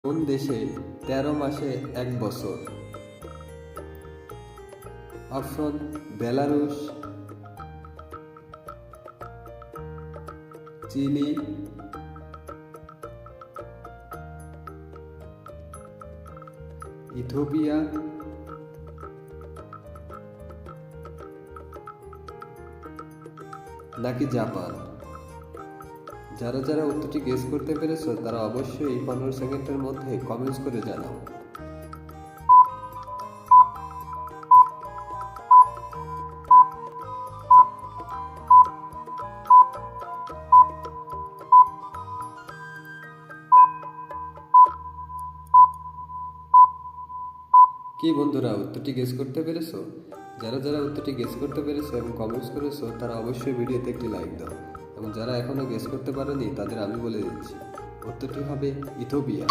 কোন দেশে ১৩ মাসে ১ বছর? অপশন: বেলারুশ, চিলি, ইথিওপিয়া, নাকি জাপান? যারা যারা উত্তরটি গেস করতে পেরেছো তারা অবশ্যই এই 15 সেকেন্ডের মধ্যে কমেন্টস করে জানাও। কি বন্ধুরা, উত্তরটি গেস করতে পেরেছো? যারা যারা উত্তরটি গেস করতে পেরেছো এবং কমেন্টস করেছো তারা অবশ্যই ভিডিওতে একটি লাইক দাও, এবং যারা এখনো গেস করতে পারেনি তাদের আমি বলে দিচ্ছি উত্তরটি হবে ইথিওপিয়া।